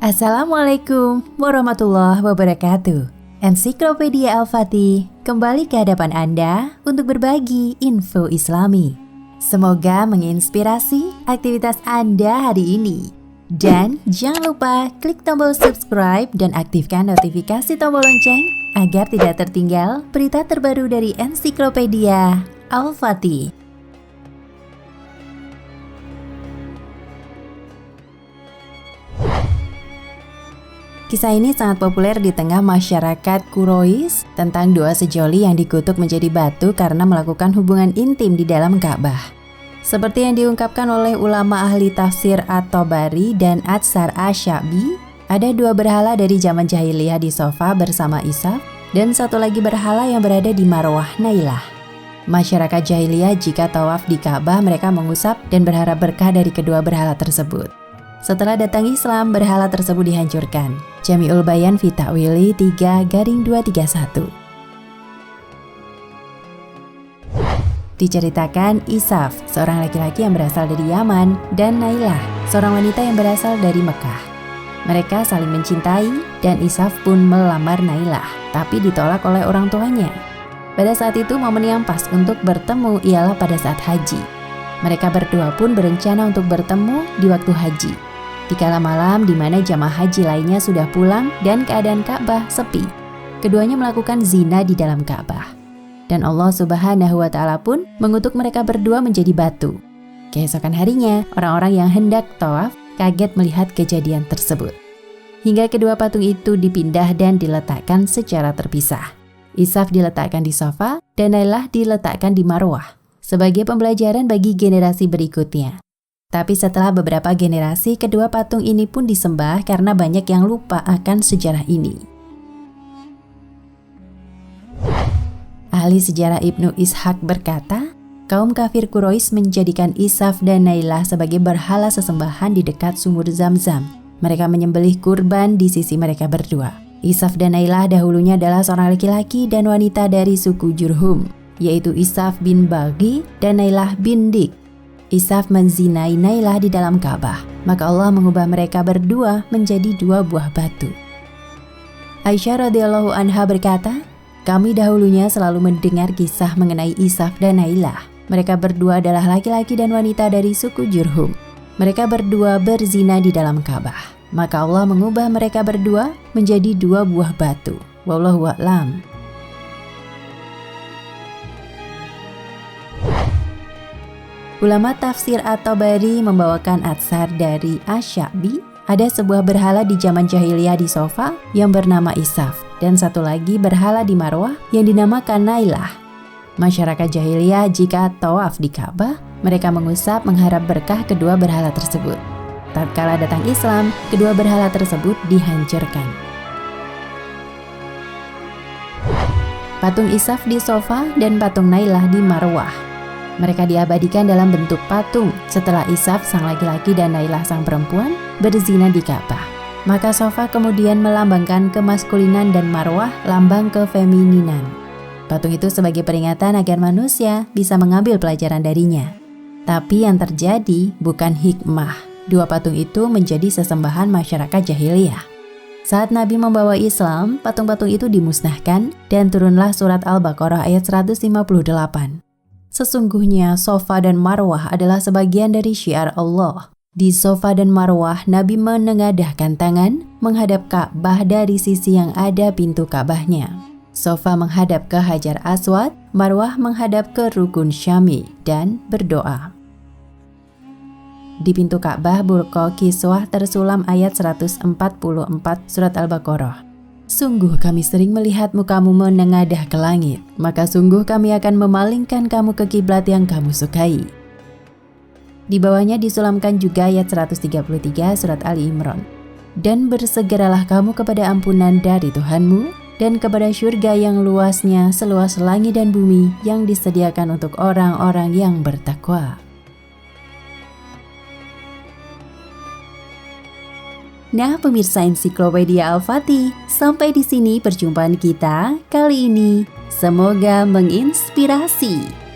Assalamualaikum warahmatullahi wabarakatuh. Ensiklopedia Al-Fatih kembali ke hadapan Anda untuk berbagi info Islami. Semoga menginspirasi aktivitas Anda hari ini. Dan jangan lupa klik tombol subscribe dan aktifkan notifikasi tombol lonceng agar tidak tertinggal berita terbaru dari Ensiklopedia Al-Fatih. Kisah ini sangat populer di tengah masyarakat Quraisy tentang dua sejoli yang dikutuk menjadi batu karena melakukan hubungan intim di dalam Ka'bah. Seperti yang diungkapkan oleh ulama ahli tafsir At-Tabari dan Atsar Asy-Sya'bi, ada dua berhala dari zaman jahiliyah di Sofa bersama Isaf dan satu lagi berhala yang berada di Marwah Nailah. Masyarakat jahiliyah jika tawaf di Ka'bah mereka mengusap dan berharap berkah dari kedua berhala tersebut. Setelah datang Islam, berhala tersebut dihancurkan. Jami'ul Bayan fi Ta'wili 3/231. Diceritakan Isaf, seorang laki-laki yang berasal dari Yaman, dan Nailah, seorang wanita yang berasal dari Mekah. Mereka saling mencintai dan Isaf pun melamar Nailah, tapi ditolak oleh orang tuanya. Pada saat itu momen yang pas untuk bertemu ialah pada saat haji. Mereka berdua pun berencana untuk bertemu di waktu haji. Di kala malam di mana jamaah haji lainnya sudah pulang dan keadaan Ka'bah sepi. Keduanya melakukan zina di dalam Ka'bah. Dan Allah Subhanahu wa Ta'ala pun mengutuk mereka berdua menjadi batu. Keesokan harinya, orang-orang yang hendak tawaf kaget melihat kejadian tersebut. Hingga kedua patung itu dipindah dan diletakkan secara terpisah. Isaf diletakkan di Sofa dan Nailah diletakkan di Marwah sebagai pembelajaran bagi generasi berikutnya. Tapi setelah beberapa generasi, kedua patung ini pun disembah karena banyak yang lupa akan sejarah ini. Ahli sejarah Ibnu Ishaq berkata, kaum kafir Quraisy menjadikan Isaf dan Nailah sebagai berhala sesembahan di dekat sumur Zam-Zam. Mereka menyembelih kurban di sisi mereka berdua. Isaf dan Nailah dahulunya adalah seorang laki-laki dan wanita dari suku Jurhum, yaitu Isaf bin Baghi dan Nailah bin Dik. Isaf menzinai Nailah di dalam Ka'bah, maka Allah mengubah mereka berdua menjadi dua buah batu. Aisyah radhiyallahu anha berkata, kami dahulunya selalu mendengar kisah mengenai Isaf dan Nailah. Mereka berdua adalah laki-laki dan wanita dari suku Jurhum. Mereka berdua berzina di dalam Ka'bah, maka Allah mengubah mereka berdua menjadi dua buah batu. Wallahu a'lam. Ulama tafsir At-Tabari membawakan atsar dari Asy-Sya'bi. Ada sebuah berhala di zaman jahiliyah di Sofa yang bernama Isaf, dan satu lagi berhala di Marwah yang dinamakan Nailah. Masyarakat jahiliyah jika tawaf di Ka'bah, mereka mengusap mengharap berkah kedua berhala tersebut. Tatkala datang Islam, kedua berhala tersebut dihancurkan. Patung Isaf di Sofa dan patung Nailah di Marwah. Mereka diabadikan dalam bentuk patung setelah Isaf sang laki-laki dan Nailah sang perempuan berzina di Ka'bah. Maka Sofa kemudian melambangkan kemaskulinan dan Marwah lambang kefemininan. Patung itu sebagai peringatan agar manusia bisa mengambil pelajaran darinya. Tapi yang terjadi bukan hikmah. Dua patung itu menjadi sesembahan masyarakat jahiliyah. Saat Nabi membawa Islam, patung-patung itu dimusnahkan dan turunlah surat Al-Baqarah ayat 158. Sesungguhnya Sofa dan Marwah adalah sebagian dari syiar Allah. Di Sofa dan Marwah, Nabi menengadahkan tangan menghadap Ka'bah dari sisi yang ada pintu Ka'bahnya. Sofa menghadap ke Hajar Aswad, Marwah menghadap ke Rukun Syami dan berdoa. Di pintu Ka'bah Burqa Kiswah tersulam ayat 144 surat Al-Baqarah. Sungguh kami sering melihat mukamu menengadah ke langit, maka sungguh kami akan memalingkan kamu ke kiblat yang kamu sukai. Di bawahnya disulamkan juga ayat 133 surat Ali Imran. Dan bersegeralah kamu kepada ampunan dari Tuhanmu dan kepada syurga yang luasnya seluas langit dan bumi yang disediakan untuk orang-orang yang bertakwa. Nah, pemirsa Ensiklopedia Al-Fatih, sampai di sini perjumpaan kita kali ini. Semoga menginspirasi.